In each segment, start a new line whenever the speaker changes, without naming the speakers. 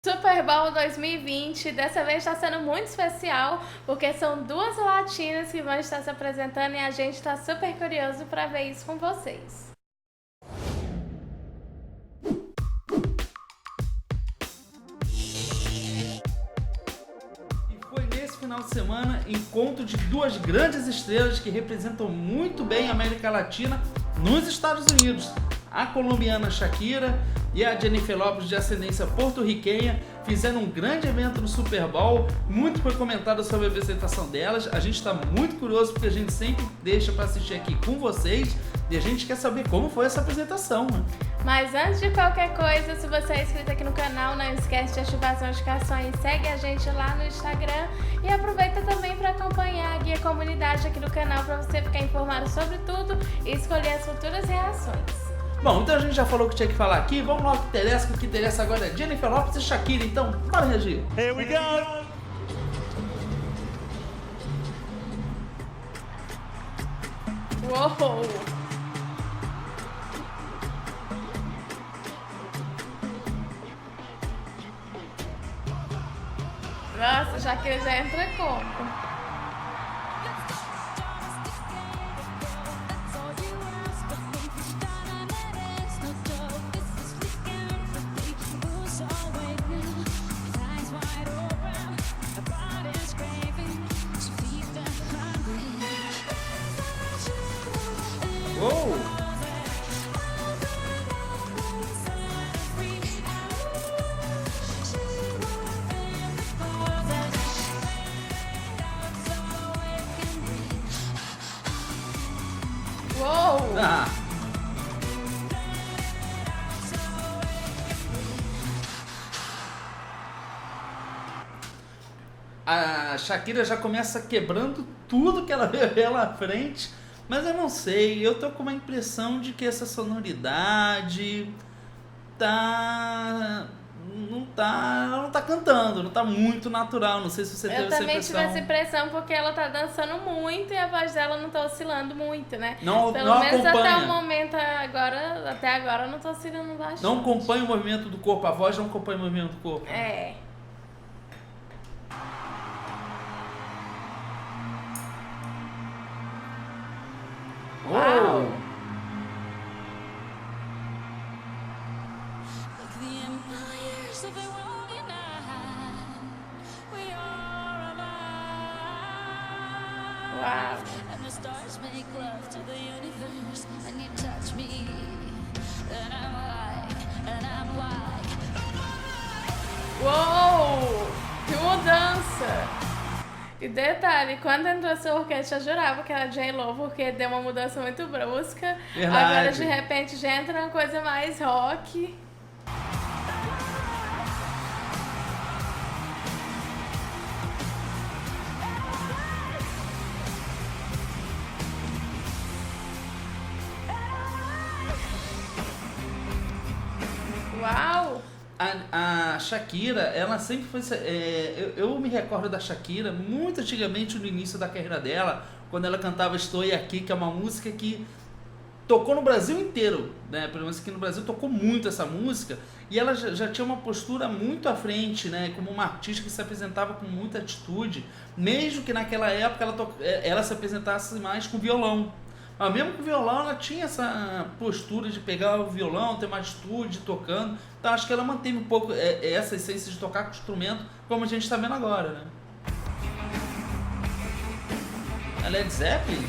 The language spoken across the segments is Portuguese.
Super Bowl 2020, dessa vez está sendo muito especial, porque são duas latinas que vão estar se apresentando e a gente está super curioso para ver isso com vocês.
E foi nesse final de semana encontro de duas grandes estrelas que representam muito bem a América Latina nos Estados Unidos. A colombiana Shakira e a Jennifer Lopez, de ascendência porto-riquenha, fizeram um grande evento no Super Bowl. Muito foi comentado sobre a apresentação delas. A gente está muito curioso porque a gente sempre deixa para assistir aqui com vocês e a gente quer saber como foi essa apresentação.
Mas antes de qualquer coisa, se você é inscrito aqui no canal, não esquece de ativar as notificações, segue a gente lá no Instagram e aproveita também para acompanhar a guia comunidade aqui do canal para você ficar informado sobre tudo e escolher as futuras reações.
Bom, então a gente já falou o que tinha que falar aqui, vamos lá, o que interessa agora é Jennifer Lopez e Shakira, então bora reagir.
Here we go!
Uou! Nossa, Shakira já entra como?
Uou!
Uou!
Ah. A Shakira já começa quebrando tudo que ela vê pela frente, mas eu não sei, eu tô com uma impressão de que essa sonoridade ela não tá cantando, não tá muito natural, não sei se você teve
Eu
essa
também
impressão.
tive essa impressão porque ela tá dançando muito e a voz dela não tá oscilando muito, né?
Não
Pelo menos
acompanha.
até o momento até agora não tô oscilando bastante.
Não acompanha o movimento do corpo, a voz não acompanha o movimento do corpo.
É. Uau! Uau!
And the stars make love to the universe, and you touch me, and I'm like.
Uou! Que mudança! E detalhe, quando entrou essa orquestra, eu jurava que era J-Lo, porque deu uma mudança muito brusca.
Verdade.
Agora, de repente, já entra uma coisa mais rock. Uau!
A Shakira, ela sempre foi. Eu me recordo da Shakira muito antigamente no início da carreira dela, quando ela cantava Estou Aqui, que é uma música que tocou no Brasil inteiro, né? Pelo menos aqui no Brasil tocou muito essa música, e ela já tinha uma postura muito à frente, né? Como uma artista que se apresentava com muita atitude, mesmo que naquela época ela se apresentasse mais com violão. Mas mesmo com o violão, ela tinha essa postura de pegar o violão, ter uma atitude tocando. Então acho que ela manteve um pouco essa essência de tocar com instrumento, como a gente está vendo agora, né? A Led Zeppelin?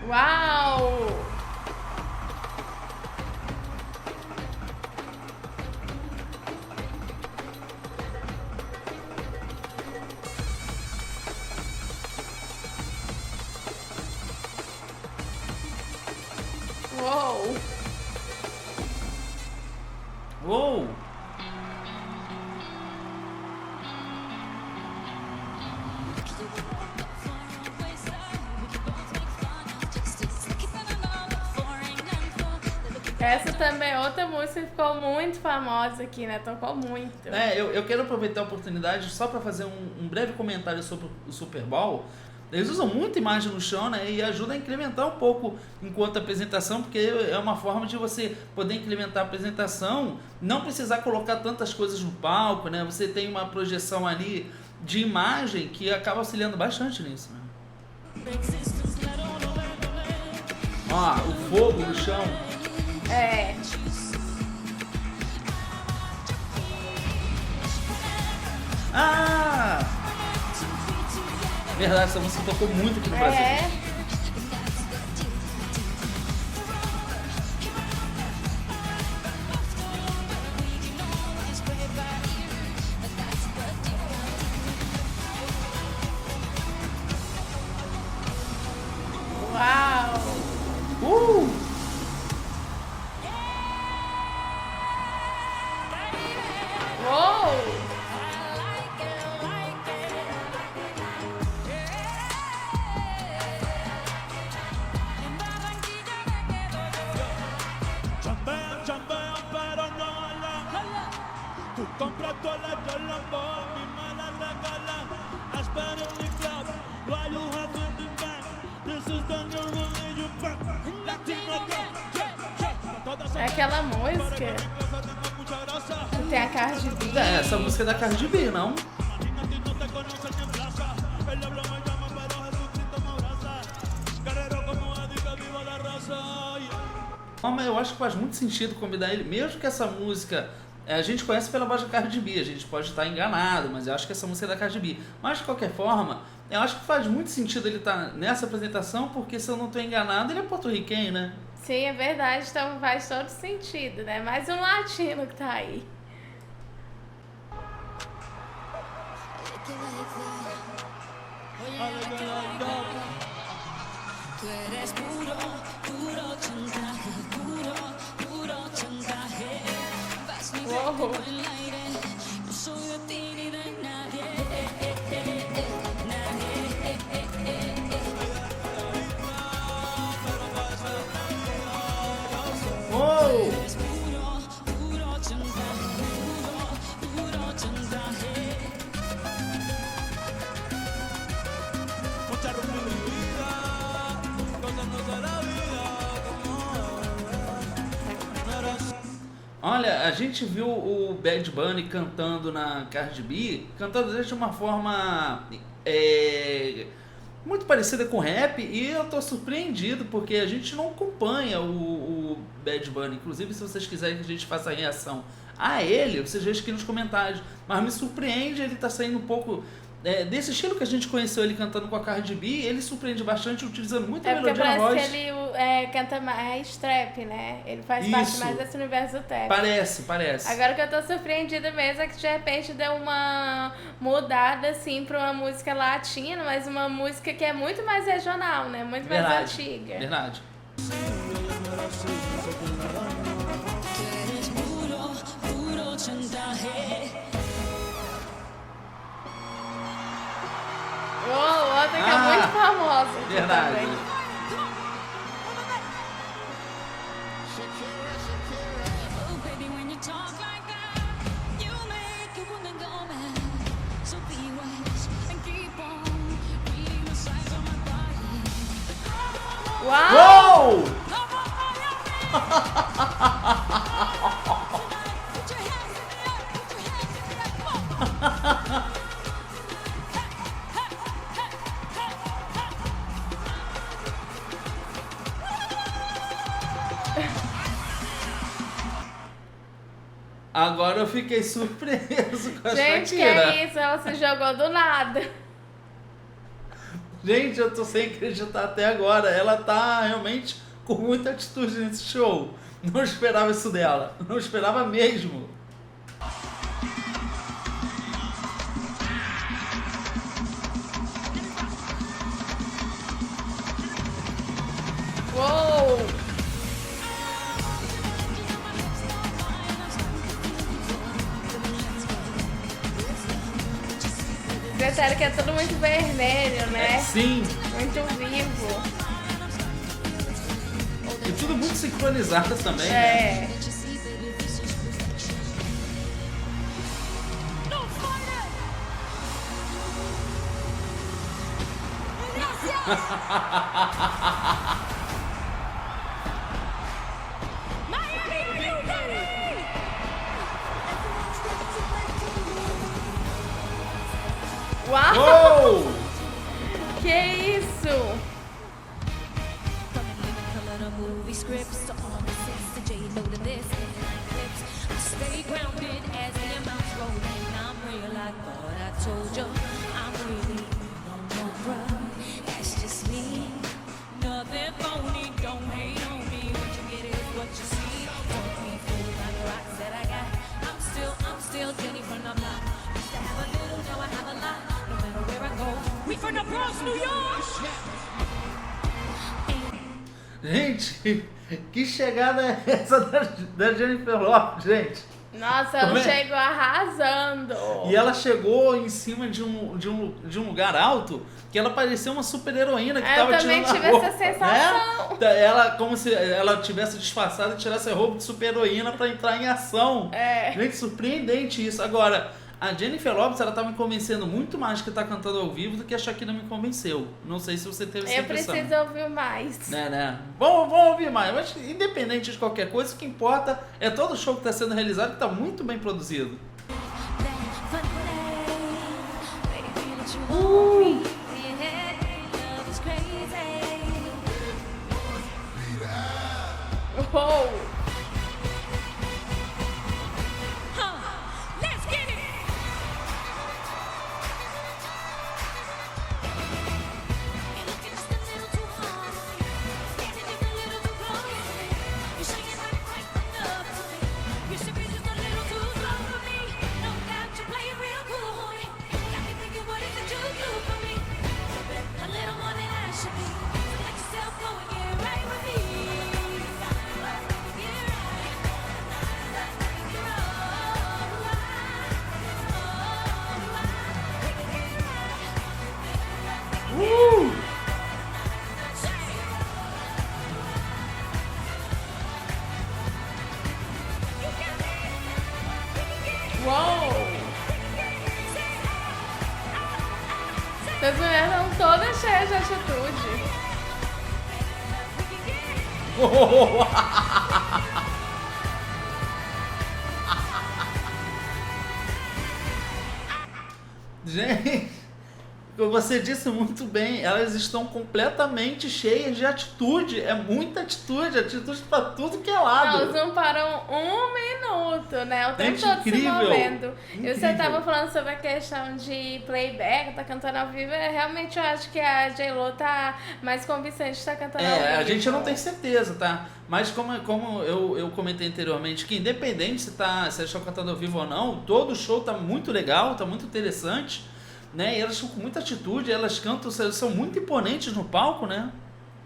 Uau! Uou!
Uou!
Essa também é outra música que ficou muito famosa aqui, né? Tocou muito.
Eu quero aproveitar a oportunidade só para fazer um breve comentário sobre o Super Bowl. Eles usam muita imagem no chão, né? E ajuda a incrementar um pouco enquanto apresentação, porque é uma forma de você poder incrementar a apresentação, não precisar colocar tantas coisas no palco, né? Você tem uma projeção ali de imagem que acaba auxiliando bastante nisso, né? Ó, o fogo no chão.
É.
Ah! Verdade, essa música tocou muito aqui no Brasil.
É. Uau! Uou!
Chambean, chambean, pero no jalan. Tú compras todas las Lambo, mi mala regalan. I spent in the club, while you have in the bank. This is the new religion bank. Latino girl,
É aquela música que tem a Cardi B.
Essa música é da Cardi B, não? Mas eu acho que faz muito sentido combinar ele, mesmo que essa música a gente conhece pela voz da Cardi B, a gente pode estar enganado, mas eu acho que essa música é da Cardi B. Mas de qualquer forma, eu acho que faz muito sentido ele estar nessa apresentação, porque se eu não estou enganado, ele é porto-riquenho, né?
Sim, é verdade, então faz todo sentido, né? Mais um latino que tá aí.
Tú eres puro, puro chantaje, puro, puro chantaje. Vas mi
Uou!
cuerpo en el aire, no soy de ti ni de nadie.
Uou!
Eres puro, puro chantaje, puro, puro chantaje.
mucha rumba en mi vida, gozándose la vida como
Olha, a gente viu o Bad Bunny cantando na Cardi B, cantando de uma forma muito parecida com rap, e eu tô surpreendido porque a gente não acompanha o Bad Bunny. Inclusive, se vocês quiserem que a gente faça a reação a ele, vocês vejam aqui nos comentários. Mas me surpreende ele tá saindo um pouco desse estilo que a gente conheceu ele cantando com a Cardi B. Ele surpreende bastante, utilizando muito a
É porque
melodia na voz.
parece que ele canta mais trap, né? Ele faz parte
Isso.
mais desse universo do trap.
Parece.
Agora o que eu tô surpreendida mesmo é que de repente deu uma mudada assim pra uma música latina, mas uma música que é muito mais regional, né? Muito mais antiga.
Verdade.
Tú eres puro, puro chantaje.
Outra que é muito famosa aqui
Verdade.
também.
Oh, baby, when you talk like that, you make a woman go mad. So be wise and keep on reading the signs of my body.
Uau!
Uou!
Put your hands in the air, put your hands in the air, come on.
Agora eu fiquei surpreso com a
Gente, que
Shakira.
é isso? Ela se jogou do nada.
Gente, eu tô sem acreditar até agora. Ela tá realmente com muita atitude nesse show. Não esperava isso dela. Não esperava mesmo.
Uou! Detalhe que é tudo muito vermelho, né?
Sim.
Muito vivo.
E tudo muito sincronizado também, né?
É. Uau!
Uou!
Que isso?
From the living color to movie scripts to all the sex to J-Lo to this clips. I stay grounded as the amounts roll in. I'm real like what I told you. I'm really no bruh. That's just me. Nothing phony. Don't hate on me. What you get is what you see. Don't be fooled by the rocks that I got. I'm still Jenny from the block. Used to have a little, now I have a lot. No matter where I go, we from the Bronx, New York.
Gente, que chegada é essa da Jennifer Lopez, gente?
Nossa, ela
Também.
chegou arrasando.
E ela chegou em cima de um lugar alto que ela parecia uma super heroína que
Eu
tava
também
tirando a
tive
roupa.
essa sensação.
É? Ela, como se ela tivesse disfarçado e tirasse a roupa de super heroína pra entrar em ação.
É.
Gente, surpreendente isso. Agora, a Jennifer Lopez, ela tá me convencendo muito mais que tá cantando ao vivo do que a Shakira me convenceu. Não sei se você teve essa
Eu
impressão.
preciso ouvir mais.
Né? Vamos ouvir mais. Mas independente de qualquer coisa, o que importa é todo o show que está sendo realizado que está muito bem produzido.
Uou!
Let's get it! You're looking just a little too hard on me. Getting just a little too close to me. You're shaking my quite enough to me. You should be just a little too slow for me. No doubt you play it real cool, homie. Got me thinking, what is it you do for me? A little more than I should be. So let yourself go and get right with me.
Uou! Essas mulheres estão todas cheias de atitude.
Gente, você disse muito bem, elas estão completamente cheias de atitude. É muita atitude pra tudo que é lado.
Elas não param um minuto, né? O tempo
Gente,
todo
incrível,
se movendo. E você
incrível.
tava falando sobre a questão de playback, tá cantando ao vivo. Realmente eu acho que a J-Lo tá mais convincente de tá cantando ao vivo.
A gente não tem certeza, tá? Mas como eu comentei anteriormente, que independente se eles estão cantando ao vivo ou não, todo o show tá muito legal, tá muito interessante, né? E elas estão com muita atitude, elas cantam, elas são muito imponentes no palco, né?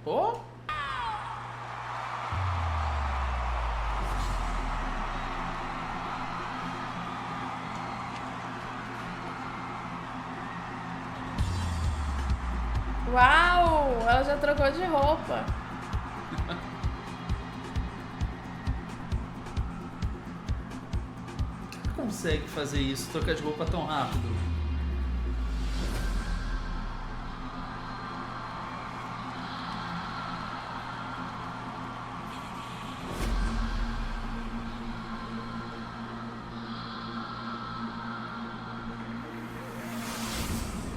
Pô!
Uau! Ela já trocou de roupa.
Consegue fazer isso, trocar de roupa tão rápido?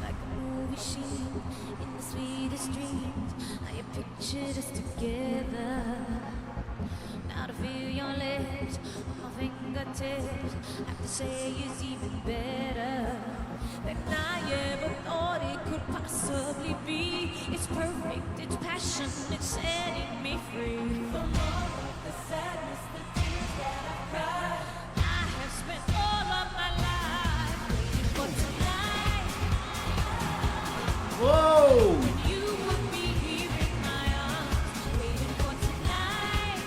Like a movie scene in the sweetest dreams. I pictured us together. Now to feel your lips on my fingertips. I have to say it's even better than I ever thought it could possibly be. It's perfect, it's passion, it's setting me free. From all of the sadness, the tears that I cried, I have spent all of my life waiting for tonight.
Uou!
You would be here in my arms, waiting for tonight.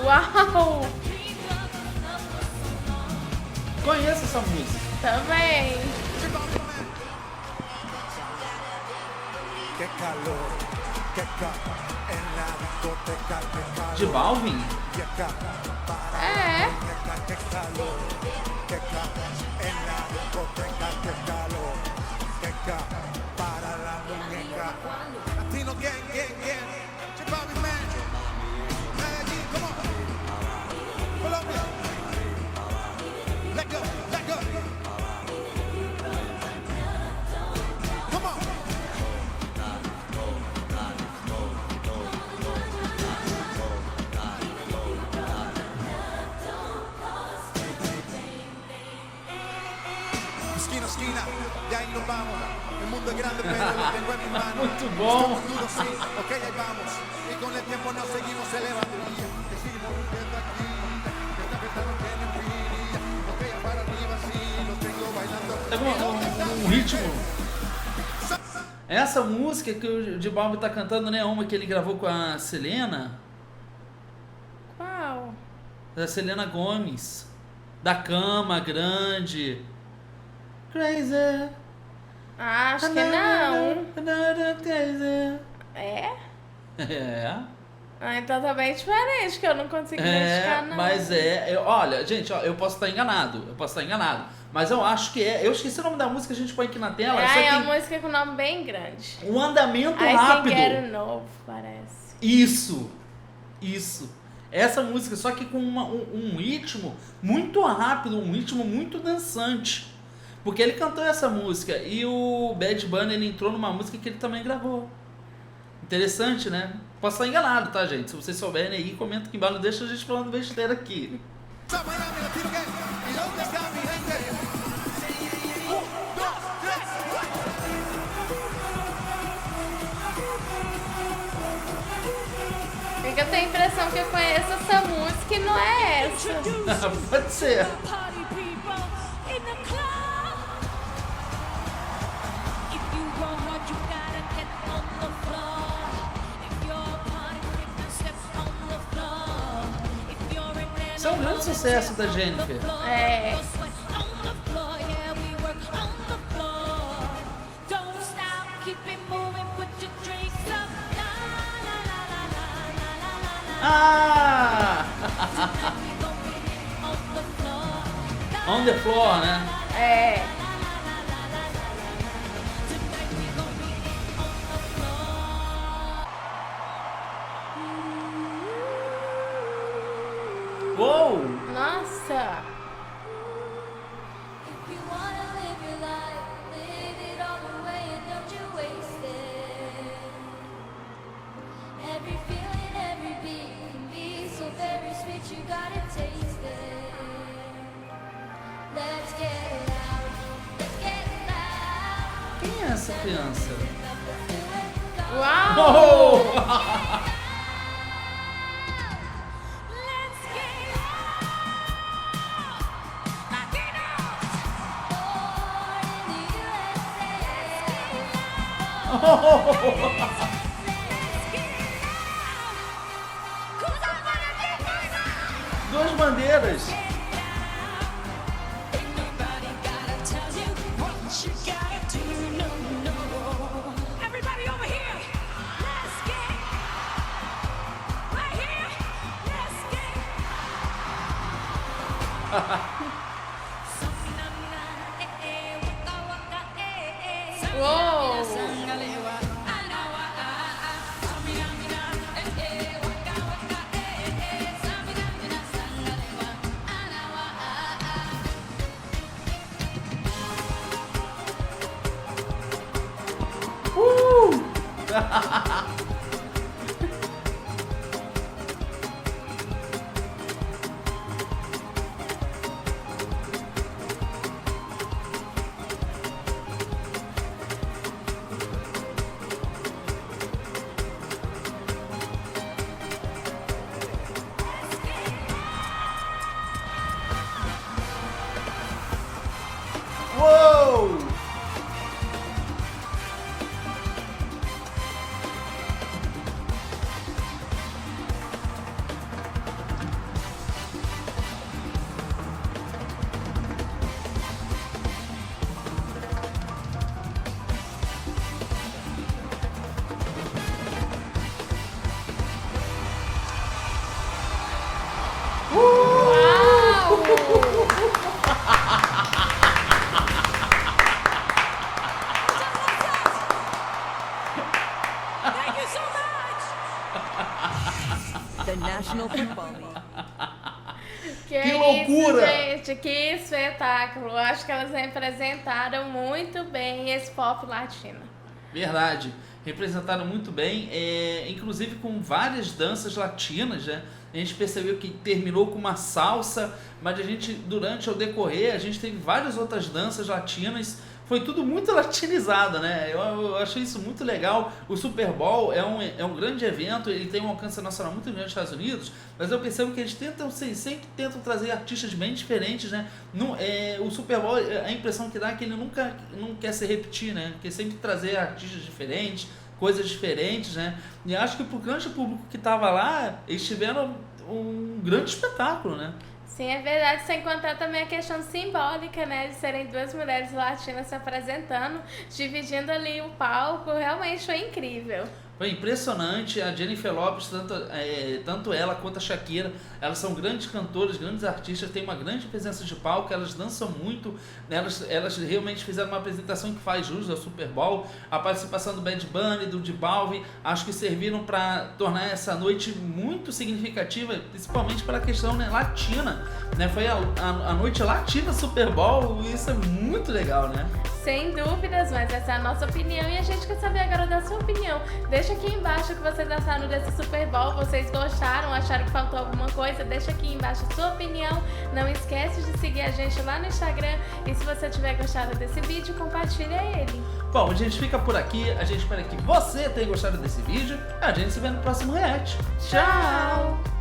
Uau!
Dreamed of a love for so long.
Conheço essa música.
Também.
Qué calor, qué calor en la
De Balvin?
É.
Latino gang, gang, gang. J Balvin, man. Medellín, come on. Colombia. Let go, let go. Come on. Esquina, esquina, de ahí nos vamos. El mundo es grande, pero lo tengo en mi mano.
Muito bom.
Estamos duros, sí, ok, ahí vamos. Y con el tiempo nos seguimos elevando. Decimos que está aquí, que esta fiesta no tiene fin. Ok, para arriba, sí, los tengo bailando.
Tem um ritmo. Essa música que o de Balvin tá cantando, né? Uma que ele gravou com a Selena.
Qual?
Da Selena Gomez. Da Cama Grande. Crazy.
Ah, acho que não.
Crazy.
É?
É.
Ah, então tá bem diferente, que eu não consigo identificar, não.
Mas olha, gente, ó, eu posso estar enganado. Mas eu acho que é. Eu esqueci o nome da música, a gente põe aqui na tela. só
É
que
uma música com nome bem grande.
um andamento
I
rápido.
Think Get Novo, parece.
Isso. Essa música, só que com um ritmo muito rápido, um ritmo muito dançante. Porque ele cantou essa música e o Bad Bunny ele entrou numa música que ele também gravou. Interessante, né? Posso estar enganado, tá, gente? Se vocês souberem aí, comenta aqui embaixo, não deixa a gente falando besteira aqui.
Miami, Latino gang. ¿Y dónde está mi gente? 1, 2, 3.
É que eu tenho a impressão que eu conheço essa música e não é essa.
Pode ser.
Party people in the club. If you want what you gotta get on the floor. If you're a party freak, step on the floor. If you're an
Isso é um grande sucesso da Jennifer.
É.
on the floor, yeah, we work on the floor. Don't stop, keep it moving, put your drinks up. La la la la la la la la la.
Ah!
We gon' be on the floor.
On the floor, né?
É.
Tonight we gon' be on the floor.
Uou!
Nossa.
If you wanna live your life, live it all the way and don't you waste it. Every feeling, every beat can be so very sweet, you gotta taste it. Let's get it out, let's get it loud.
Quem é essa criança?
Uau!
Oh!
Let's get it out. Latinos, born in the USA. Let's get it out. 'Cause I'm gonna get it out.
Duas bandeiras.
Ain't nobody gotta tell you what you gotta do, no, no. Everybody over here, let's get right here, let's get
Uou!
Uou!
National Football League.
Que loucura!
Gente, que espetáculo. Eu acho que elas representaram muito bem esse pop latino.
Verdade, representaram muito bem, inclusive com várias danças latinas, né? A gente percebeu que terminou com uma salsa, mas a gente, durante o decorrer, a gente teve várias outras danças latinas. Foi tudo muito latinizado, né? Eu achei isso muito legal. O Super Bowl é um grande evento, ele tem um alcance nacional muito grande nos Estados Unidos, mas eu percebo que eles sempre tentam trazer artistas bem diferentes, né? O Super Bowl, a impressão que dá é que ele não quer se repetir, né? Quer sempre trazer artistas diferentes, coisas diferentes, né? E acho que pro grande público que estava lá, eles tiveram um grande espetáculo, né?
Sim, é verdade, sem contar também a questão simbólica, né, de serem duas mulheres latinas se apresentando, dividindo ali o palco, realmente foi incrível.
Foi impressionante, a Jennifer Lopez, tanto ela quanto a Shakira, elas são grandes cantoras, grandes artistas, têm uma grande presença de palco, elas dançam muito, né? Elas realmente fizeram uma apresentação que faz jus ao Super Bowl, a participação do Bad Bunny, do J Balvin, acho que serviram para tornar essa noite muito significativa, principalmente pela questão, né, latina, né? Foi a noite latina do Super Bowl, e isso é muito legal, né?
Sem dúvidas, mas essa é a nossa opinião e a gente quer saber agora da sua opinião. Deixa aqui embaixo o que vocês acharam desse Super Bowl, vocês gostaram, acharam que faltou alguma coisa? Deixa aqui embaixo a sua opinião. Não esquece de seguir a gente lá no Instagram e se você tiver gostado desse vídeo, compartilha ele.
Bom, a gente fica por aqui, a gente espera que você tenha gostado desse vídeo, a gente se vê no próximo react. Tchau!